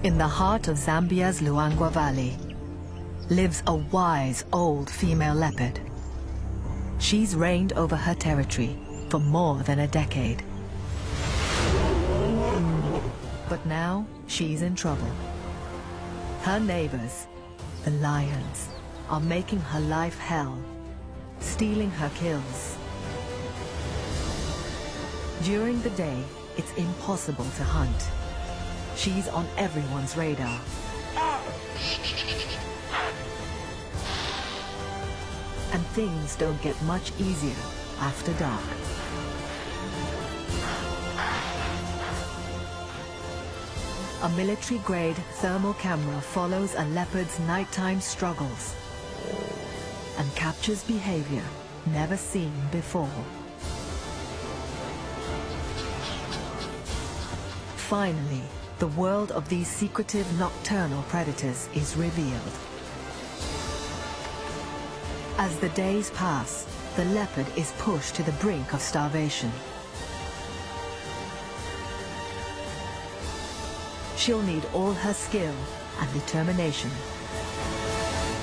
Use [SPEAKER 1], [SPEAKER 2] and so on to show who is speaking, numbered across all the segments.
[SPEAKER 1] In the heart of Zambia's Luangwa Valley lives a wise old female leopard. She's reigned over her territory for more than a decade. But now she's in trouble. Her neighbors, the lions, are making her life hell, stealing her kills. During the day, it's impossible to hunt. She's on everyone's radar. And things don't get much easier after dark. A military-grade thermal camera follows a leopard's nighttime struggles and captures behavior never seen before. Finally, the world of these secretive nocturnal predators is revealed. As the days pass, the leopard is pushed to the brink of starvation. She'll need all her skill and determination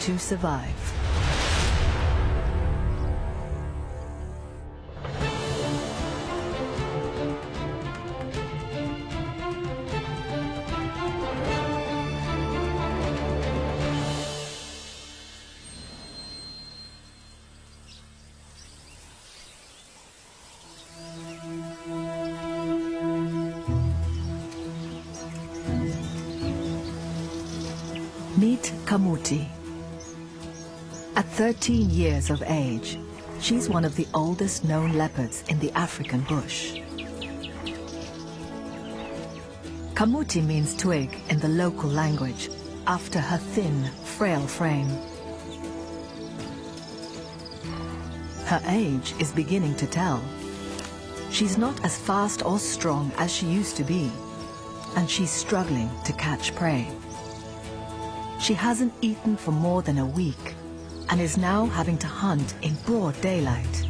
[SPEAKER 1] to survive. Meet Kamuti. At 13 years of age, she's one of the oldest known leopards in the African bush. Kamuti means twig in the local language, after her thin, frail frame. Her age is beginning to tell. She's not as fast or strong as she used to be, and she's struggling to catch prey. She hasn't eaten for more than a week and is now having to hunt in broad daylight.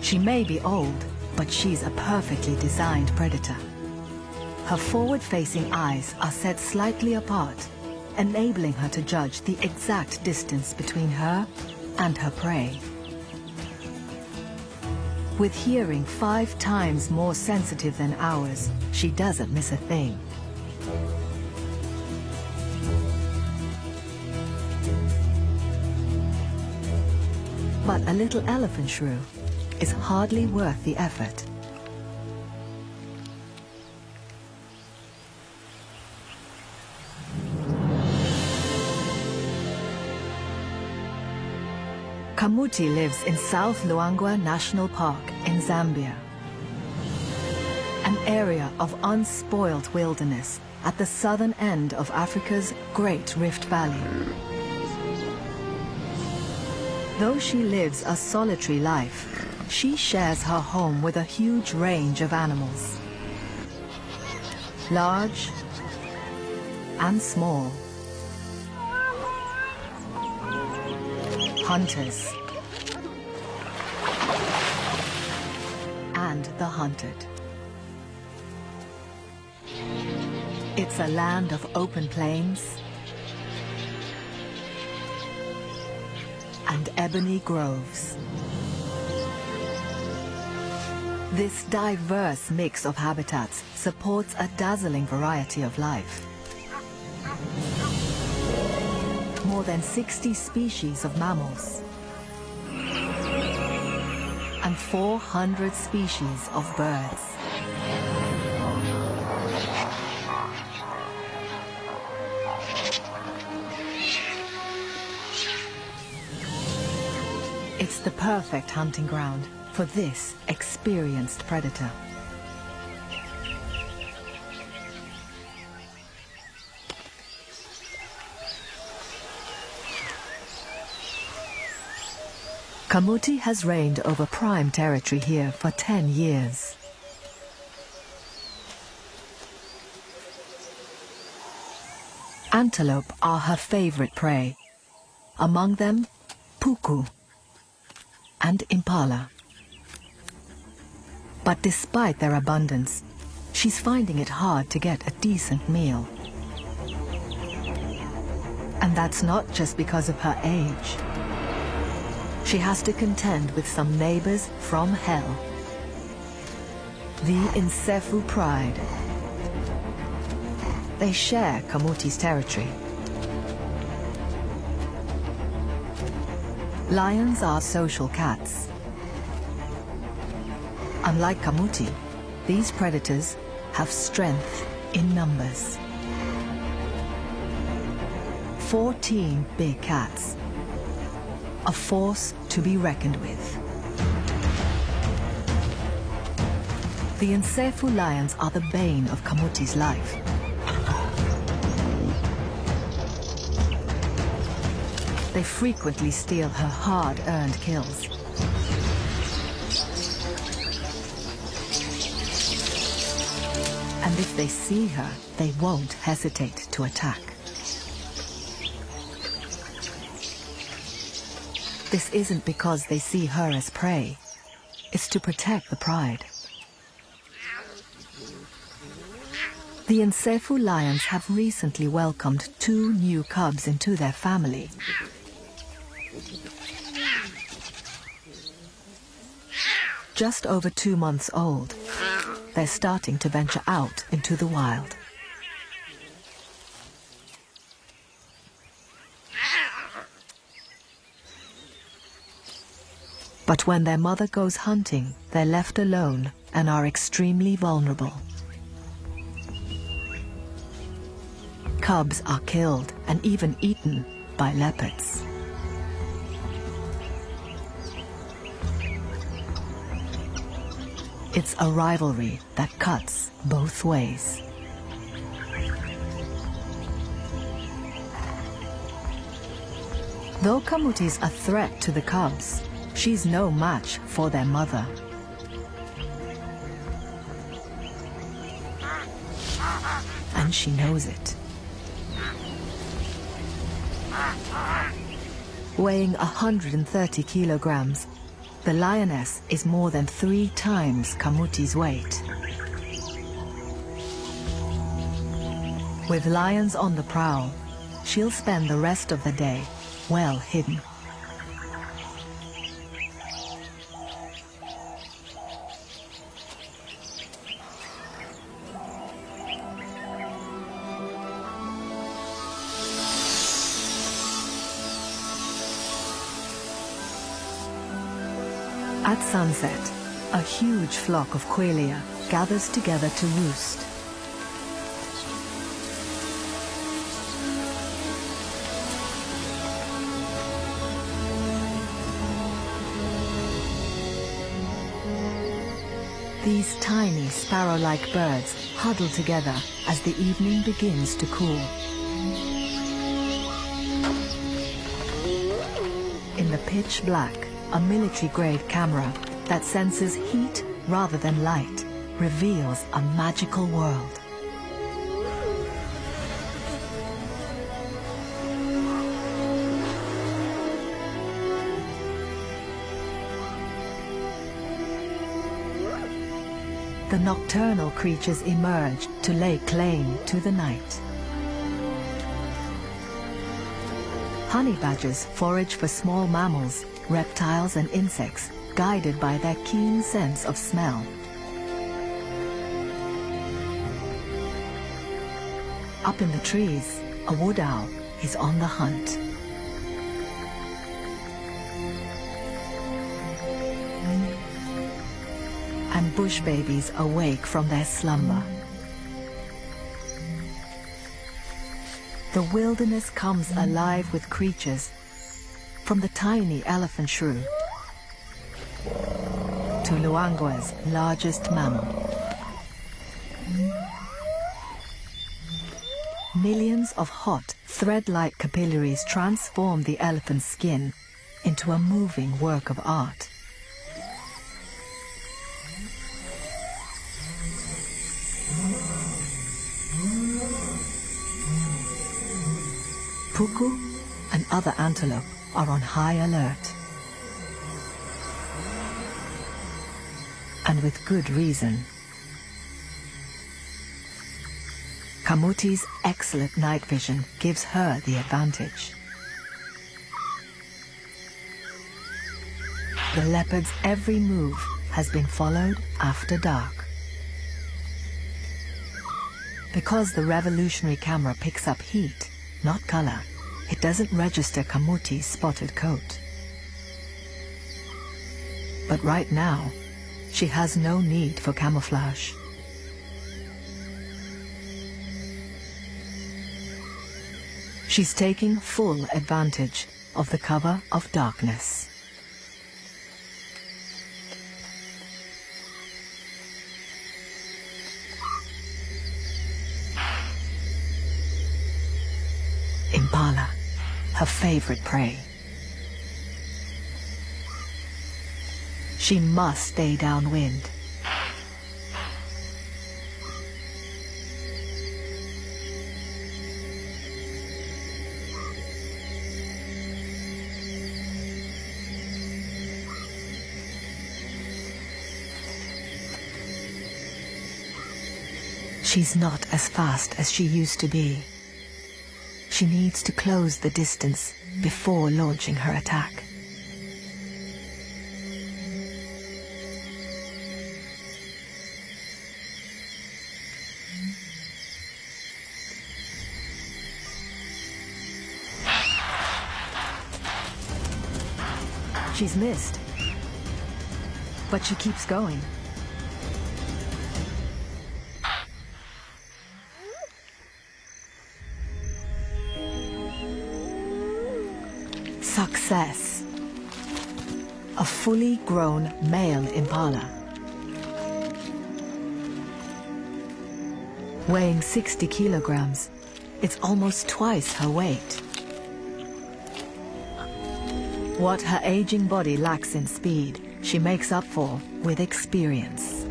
[SPEAKER 1] She may be old, but she's a perfectly designed predator. Her forward-facing eyes are set slightly apart, enabling her to judge the exact distance between her and her prey. With hearing 5 times more sensitive than ours, she doesn't miss a thing. But a little elephant shrew is hardly worth the effort. Kamuti lives in South Luangwa National Park in Zambia, an area of unspoiled wilderness at the southern end of Africa's Great Rift Valley. Though she lives a solitary life, she shares her home with a huge range of animals, large and small, hunters and the hunted. It's a land of open plains and ebony groves. This diverse mix of habitats supports a dazzling variety of life. More than 60 species of mammals and 400 species of birds. It's the perfect hunting ground for this experienced predator. Kamuti has reigned over prime territory here for 10 years. Antelope are her favorite prey. Among them, puku and impala. But despite their abundance, she's finding it hard to get a decent meal. And that's not just because of her age. She has to contend with some neighbors from hell. The Insefu pride. They share Kamuti's territory. Lions are social cats. Unlike Kamuti, these predators have strength in numbers. 14 big cats. A force to be reckoned with. The Insefu lions are the bane of Kamuti's life. They frequently steal her hard-earned kills. And if they see her, they won't hesitate to attack. This isn't because they see her as prey. It's to protect the pride. The Insefu lions have recently welcomed 2 new cubs into their family. Just over 2 months old, they're starting to venture out into the wild. But when their mother goes hunting, they're left alone and are extremely vulnerable. Cubs are killed and even eaten by leopards. It's a rivalry that cuts both ways. Though Kamuti's a threat to the cubs, she's no match for their mother. And she knows it. Weighing 130 kilograms, the lioness is more than 3 times Kamuti's weight. With lions on the prowl, she'll spend the rest of the day well hidden. At sunset, a huge flock of quelea gathers together to roost. These tiny sparrow-like birds huddle together as the evening begins to cool. In the pitch black, a military-grade camera that senses heat rather than light reveals a magical world. The nocturnal creatures emerge to lay claim to the night. Honey badgers forage for small mammals, reptiles and insects, guided by their keen sense of smell. Up in the trees, a wood owl is on the hunt. And bush babies awake from their slumber. The wilderness comes alive with creatures, from the tiny elephant shrew to Luangua's largest mammal. Millions of hot, thread-like capillaries transform the elephant's skin into a moving work of art. Puku and other antelope are on high alert. And with good reason. Kamuti's excellent night vision gives her the advantage. The leopard's every move has been followed after dark. Because the revolutionary camera picks up heat, not color, it doesn't register Kamuti's spotted coat. But right now, she has no need for camouflage. She's taking full advantage of the cover of darkness. Impala, her favorite prey. She must stay downwind. She's not as fast as she used to be. She needs to close the distance before launching her attack. She's missed, but she keeps going. Success. A fully grown male impala. Weighing 60 kilograms, it's almost twice her weight. What her aging body lacks in speed, she makes up for with experience.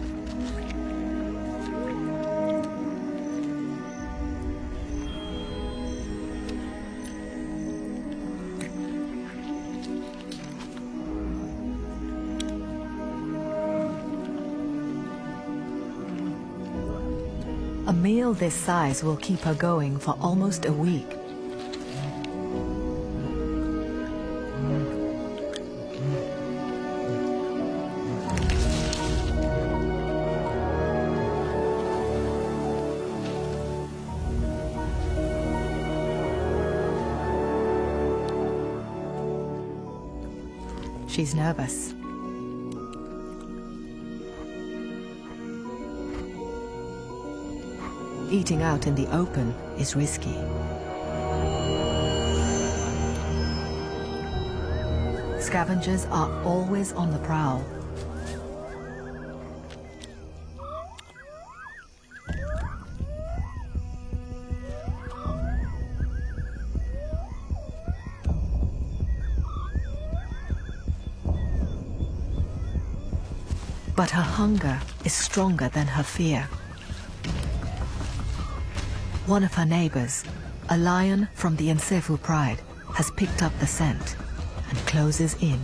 [SPEAKER 1] A meal this size will keep her going for almost a week. She's nervous. Eating out in the open is risky. Scavengers are always on the prowl. But her hunger is stronger than her fear. One of her neighbors, a lion from the Nsefu pride, has picked up the scent and closes in.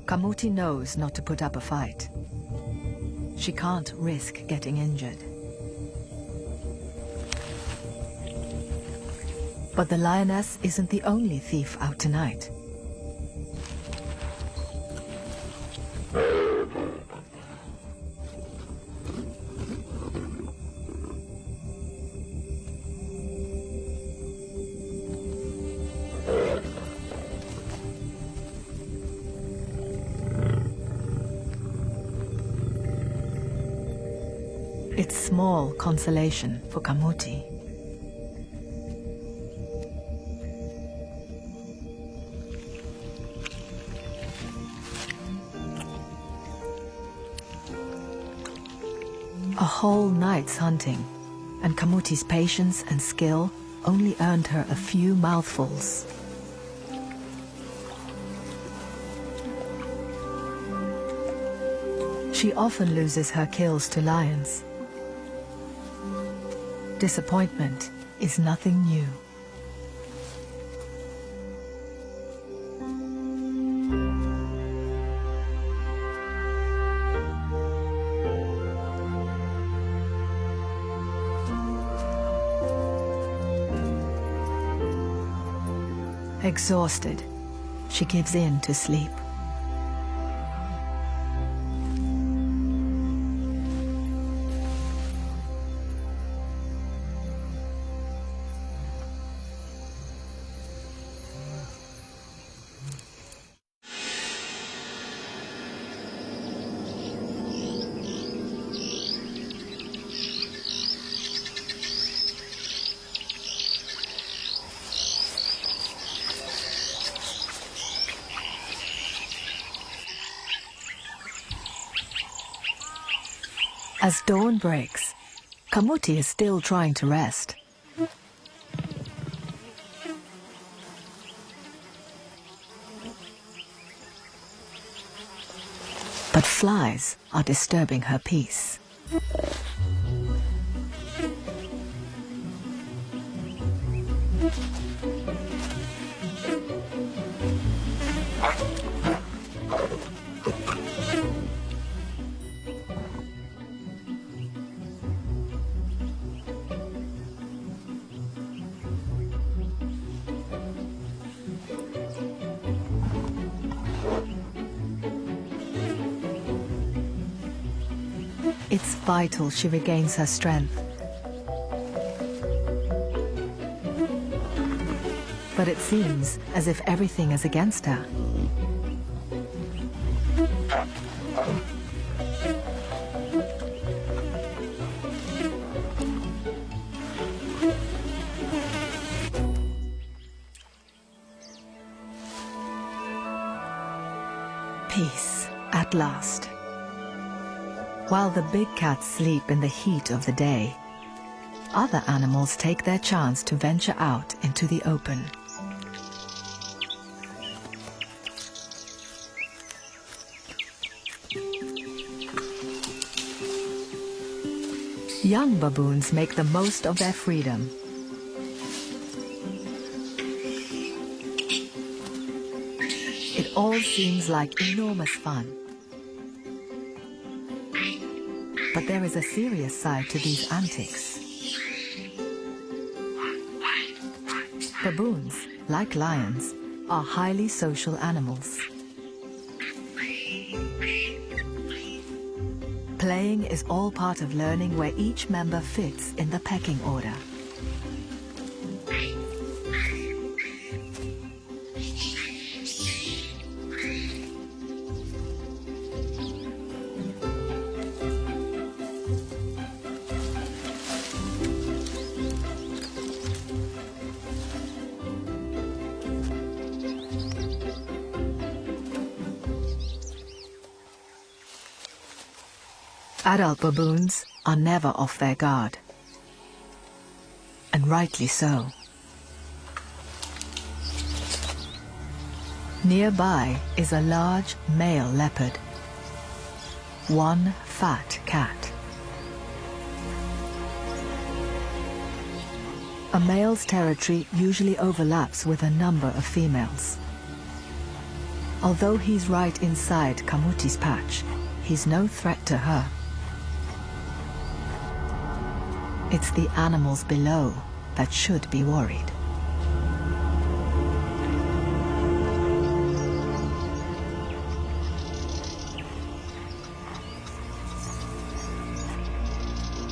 [SPEAKER 1] Kamuti knows not to put up a fight. She can't risk getting injured. But the lioness isn't the only thief out tonight. It's small consolation for Kamuti. A whole night's hunting, and Kamuti's patience and skill only earned her a few mouthfuls. She often loses her kills to lions. Disappointment is nothing new. Exhausted, she gives in to sleep. As dawn breaks, Kamuti is still trying to rest. But flies are disturbing her peace. It's vital she regains her strength. But it seems as if everything is against her. Peace at last. While the big cats sleep in the heat of the day, other animals take their chance to venture out into the open. Young baboons make the most of their freedom. It all seems like enormous fun. But there is a serious side to these antics. Baboons, like lions, are highly social animals. Playing is all part of learning where each member fits in the pecking order. Adult baboons are never off their guard, and rightly so. Nearby is a large male leopard, one fat cat. A male's territory usually overlaps with a number of females. Although he's right inside Kamuti's patch, he's no threat to her. It's the animals below that should be worried.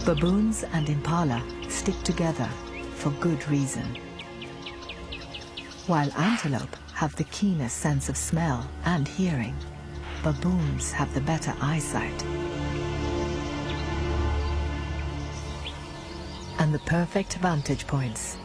[SPEAKER 1] Baboons and impala stick together for good reason. While antelope have the keenest sense of smell and hearing, baboons have the better eyesight. And the perfect vantage points.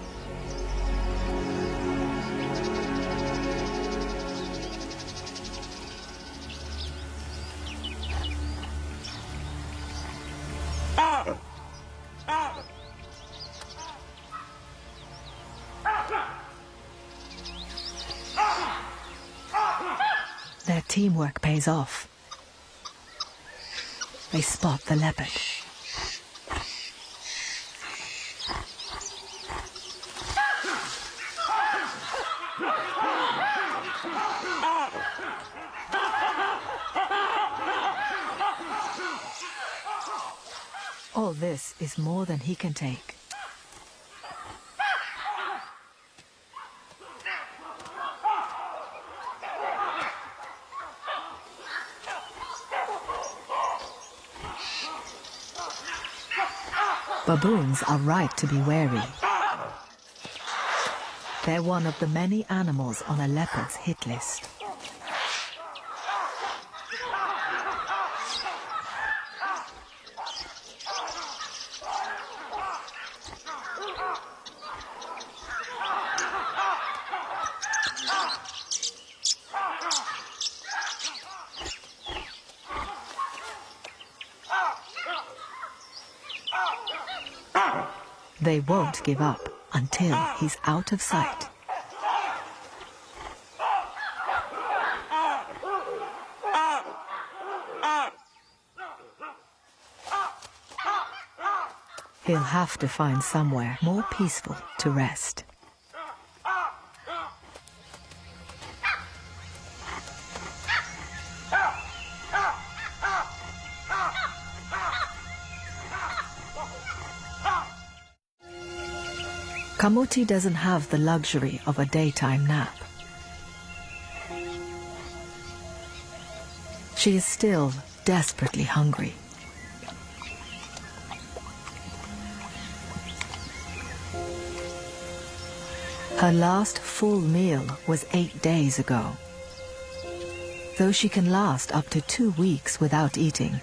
[SPEAKER 1] Their teamwork pays off. They spot the leopard. All this is more than he can take. Baboons are right to be wary. They're one of the many animals on a leopard's hit list. They won't give up until he's out of sight. He'll have to find somewhere more peaceful to rest. Kamuti doesn't have the luxury of a daytime nap. She is still desperately hungry. Her last full meal was 8 days ago. Though she can last up to 2 weeks without eating,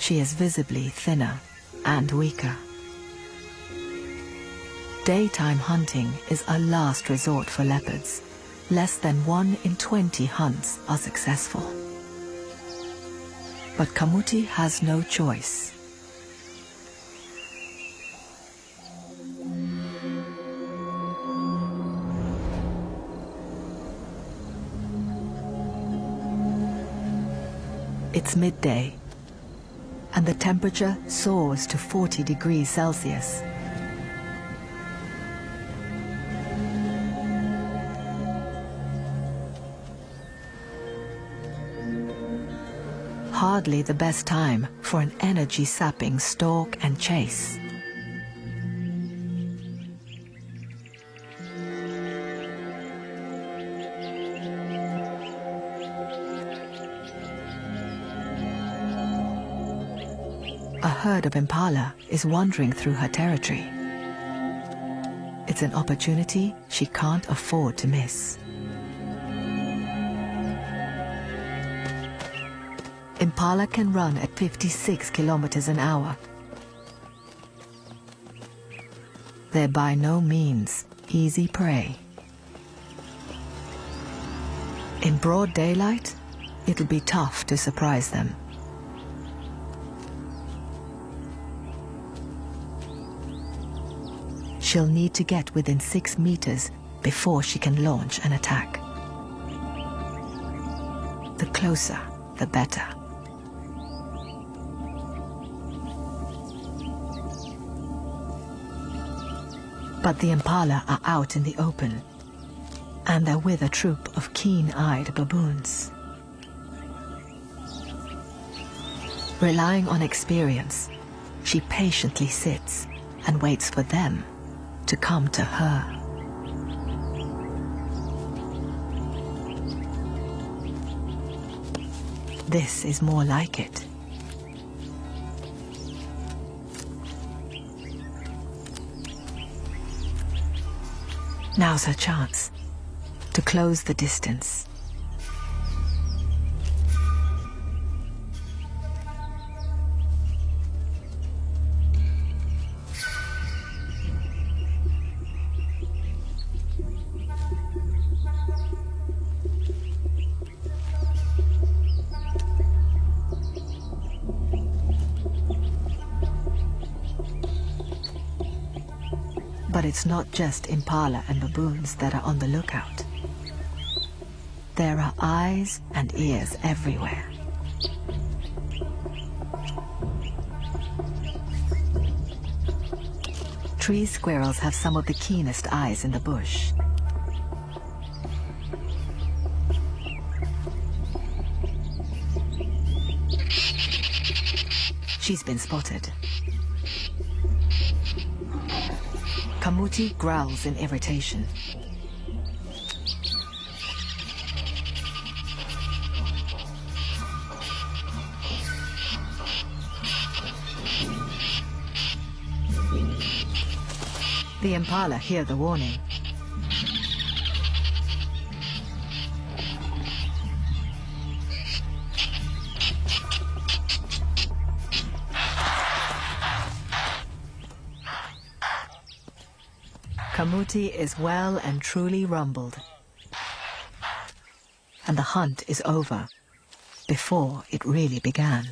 [SPEAKER 1] she is visibly thinner and weaker. Daytime hunting is a last resort for leopards. Less than 1 in 20 hunts are successful. But Kamuti has no choice. It's midday, and the temperature soars to 40 degrees Celsius. Hardly the best time for an energy-sapping stalk and chase. A herd of impala is wandering through her territory. It's an opportunity she can't afford to miss. Impala can run at 56 kilometers an hour. They're by no means easy prey. In broad daylight, it'll be tough to surprise them. She'll need to get within 6 meters before she can launch an attack. The closer, the better. But the impala are out in the open, and they're with a troop of keen-eyed baboons. Relying on experience, she patiently sits and waits for them to come to her. This is more like it. Now's her chance to close the distance. But it's not just impala and baboons that are on the lookout. There are eyes and ears everywhere. Tree squirrels have some of the keenest eyes in the bush. She's been spotted. Kamuti growls in irritation. The impala hear the warning. Kamuti is well and truly rumbled. And the hunt is over, before it really began.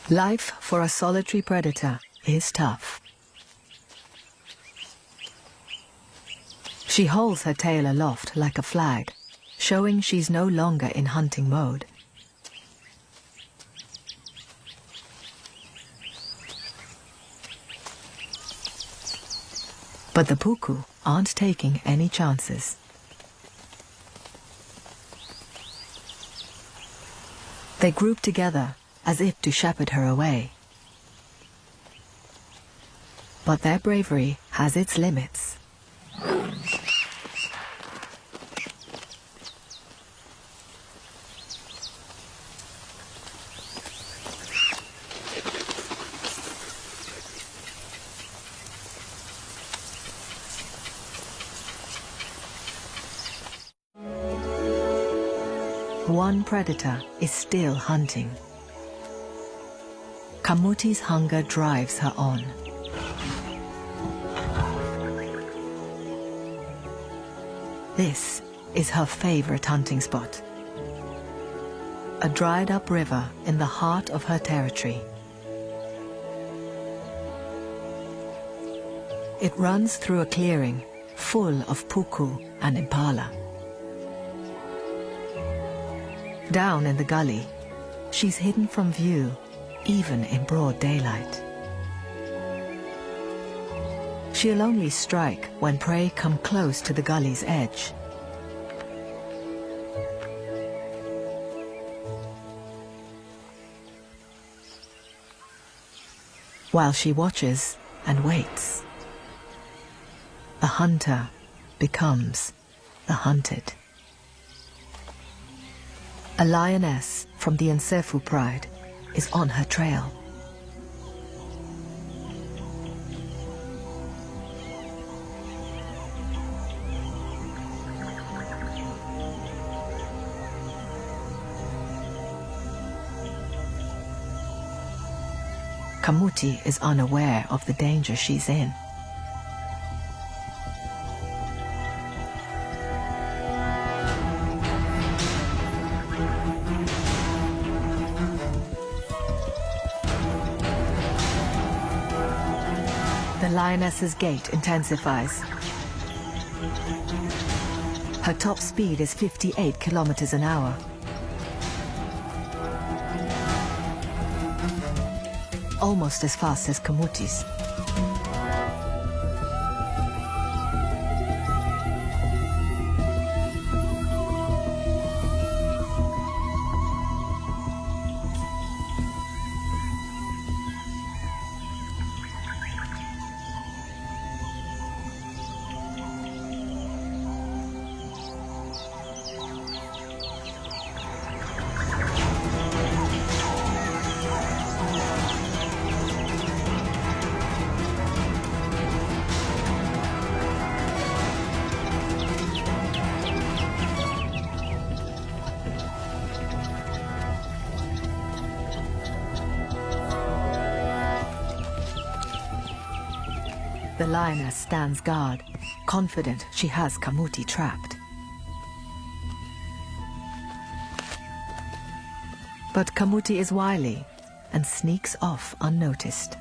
[SPEAKER 1] Life for a solitary predator is tough. She holds her tail aloft like a flag, showing she's no longer in hunting mode. But the puku aren't taking any chances. They group together as if to shepherd her away. But their bravery has its limits. One predator is still hunting. Kamuti's hunger drives her on. This is her favorite hunting spot. A dried-up river in the heart of her territory. It runs through a clearing full of puku and impala. Down in the gully, she's hidden from view, even in broad daylight. She'll only strike when prey come close to the gully's edge. While she watches and waits, the hunter becomes the hunted. A lioness from the Nsefu pride is on her trail. Kamuti is unaware of the danger she's in. The lioness's gait intensifies. Her top speed is 58 kilometers an hour. Almost as fast as Kamuti's. The lioness stands guard, confident she has Kamuti trapped. But Kamuti is wily and sneaks off unnoticed.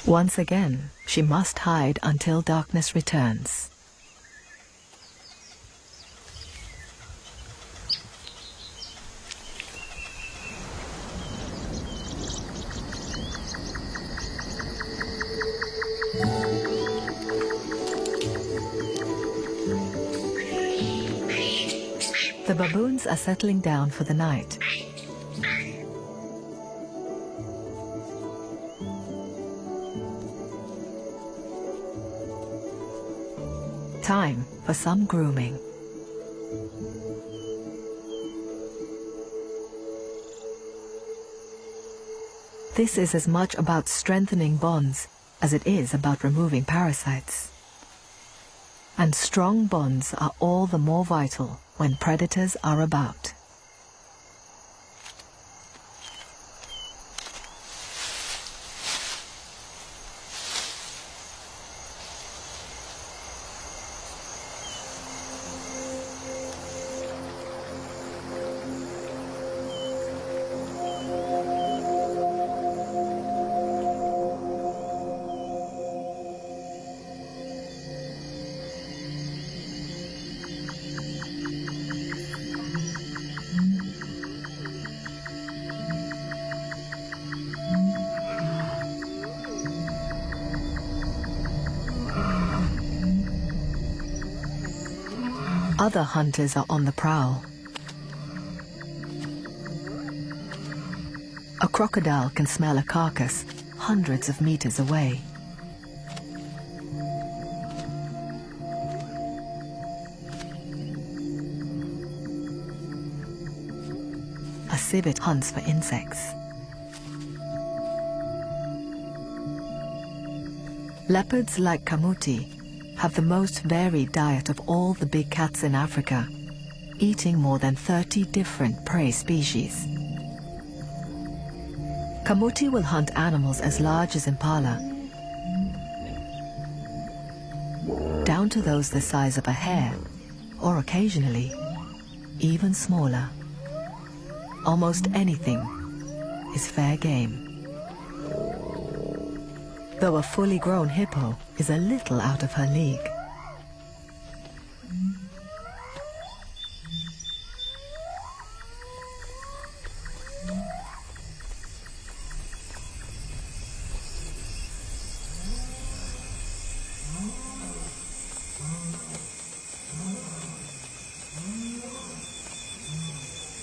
[SPEAKER 1] Once again, she must hide until darkness returns. The baboons are settling down for the night. Time for some grooming. This is as much about strengthening bonds as it is about removing parasites. And strong bonds are all the more vital when predators are about. Other hunters are on the prowl. A crocodile can smell a carcass hundreds of meters away. A civet hunts for insects. Leopards like camuti have the most varied diet of all the big cats in Africa, eating more than 30 different prey species. Camuti will hunt animals as large as impala, down to those the size of a hare, or occasionally, even smaller. Almost anything is fair game. Though a fully grown hippo is a little out of her league.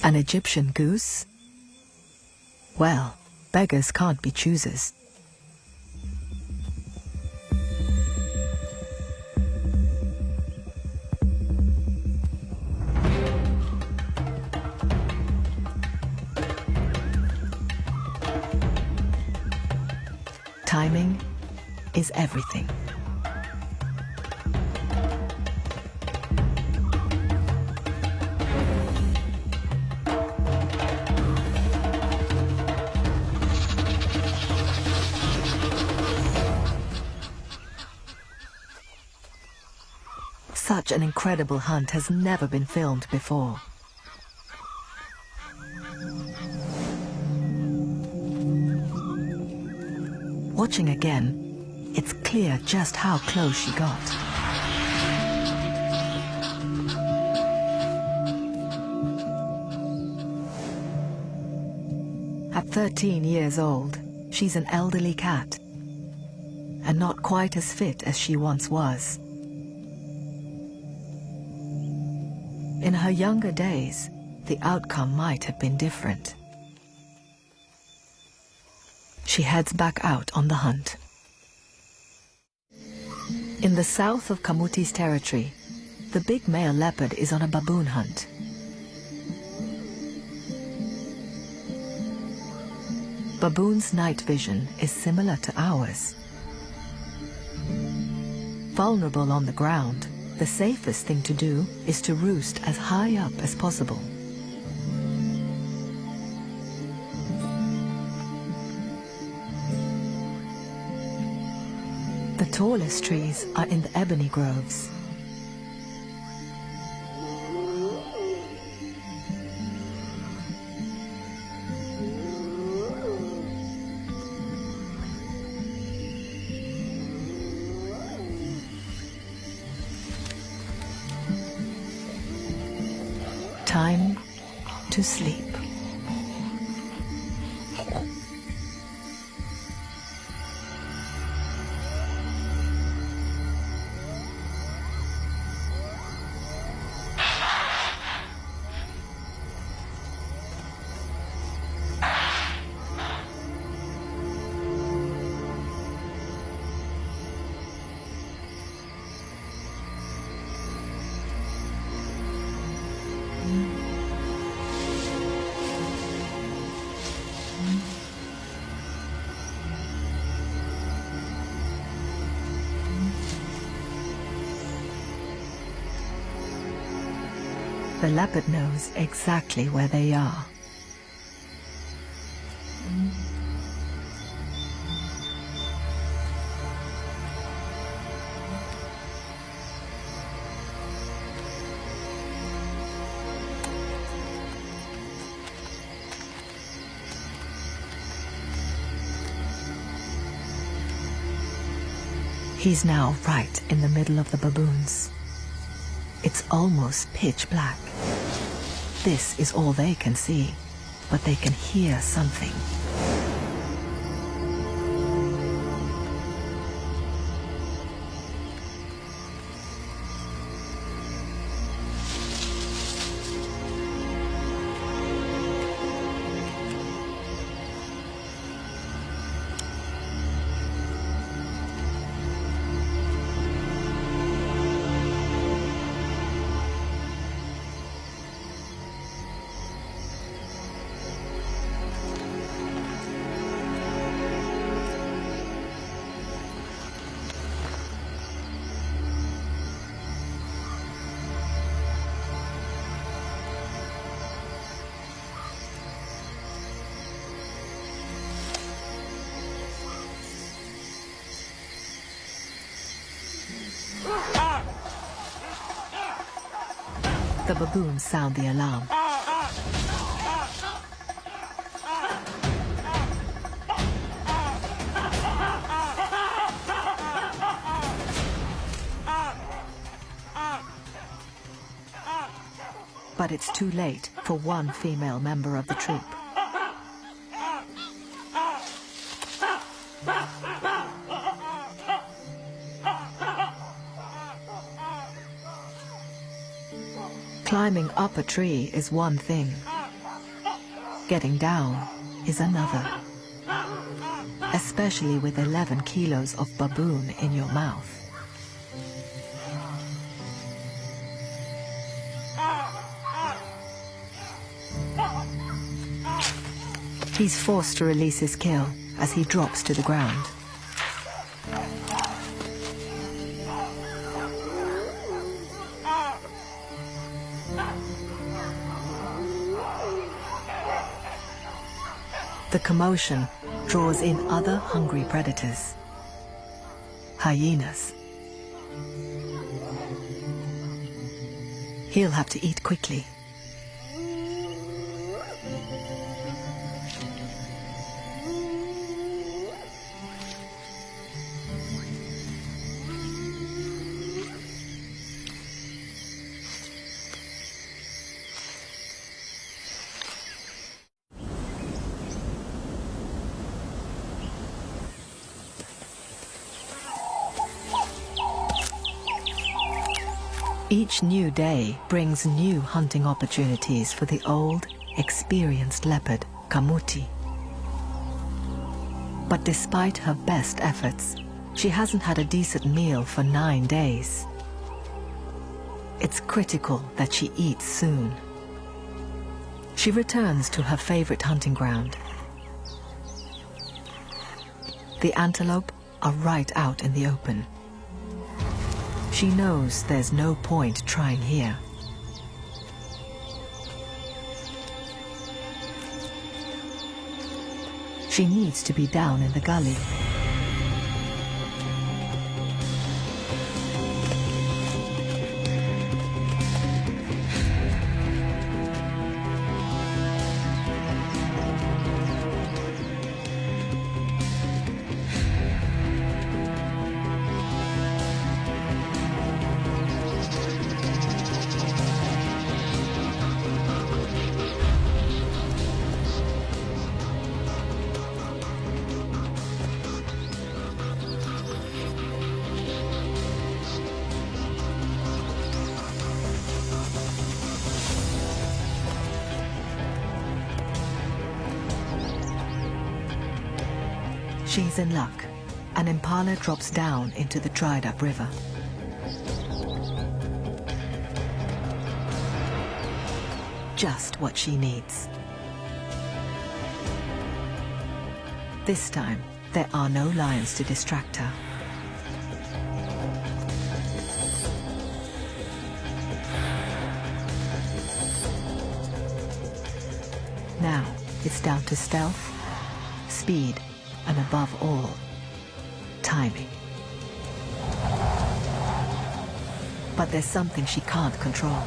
[SPEAKER 1] An Egyptian goose? Well, beggars can't be choosers. Timing is everything. Such an incredible hunt has never been filmed before. Watching again, it's clear just how close she got. At 13 years old, she's an elderly cat, and not quite as fit as she once was. In her younger days, the outcome might have been different. She heads back out on the hunt. In the south of Camuti's territory, the big male leopard is on a baboon hunt. Baboon's night vision is similar to ours. Vulnerable on the ground, the safest thing to do is to roost as high up as possible. The tallest trees are in the ebony groves. Time to sleep. The leopard knows exactly where they are. He's now right in the middle of the baboons. It's almost pitch black. This is all they can see, but they can hear something. The baboons sound the alarm. But it's too late for one female member of the troop. Climbing up a tree is one thing. Getting down is another. Especially with 11 kilos of baboon in your mouth. He's forced to release his kill as he drops to the ground. The commotion draws in other hungry predators. Hyenas. He'll have to eat quickly. Each new day brings new hunting opportunities for the old, experienced leopard, Kamuti. But despite her best efforts, she hasn't had a decent meal for 9 days. It's critical that she eats soon. She returns to her favorite hunting ground. The antelope are right out in the open. She knows there's no point trying here. She needs to be down in the gully. She's in luck. An impala drops down into the dried-up river. Just what she needs. This time, there are no lions to distract her. It's down to stealth, speed, and above all, timing. But there's something she can't control.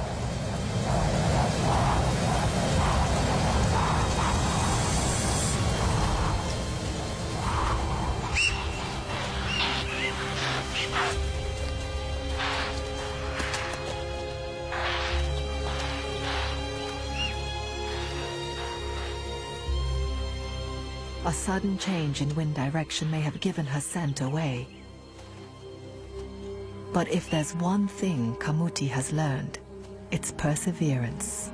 [SPEAKER 1] A sudden change in wind direction may have given her scent away. But if there's one thing Kamuti has learned, it's perseverance.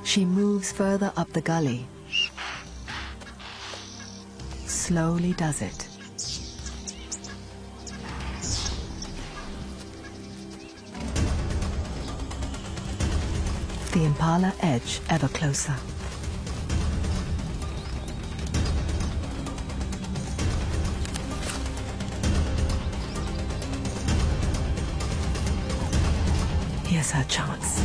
[SPEAKER 1] She moves further up the gully. Slowly does it. The impala edge ever closer. Here's her chance.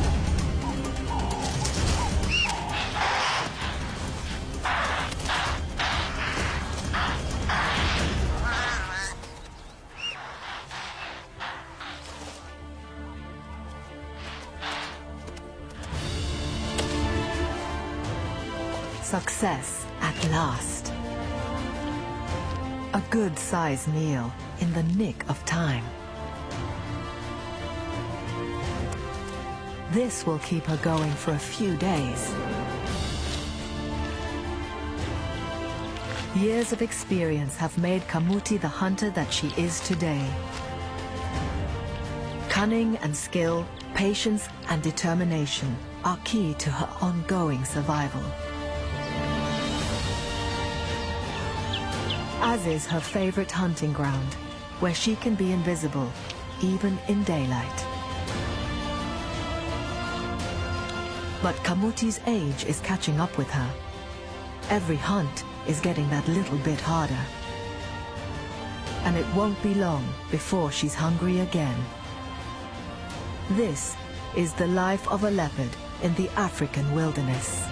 [SPEAKER 1] Success at last. A good-sized meal in the nick of time. This will keep her going for a few days. Years of experience have made Kamuti the hunter that she is today. Cunning and skill, patience and determination are key to her ongoing survival. As is her favorite hunting ground, where she can be invisible, even in daylight. But Kamuti's age is catching up with her. Every hunt is getting that little bit harder. And it won't be long before she's hungry again. This is the life of a leopard in the African wilderness.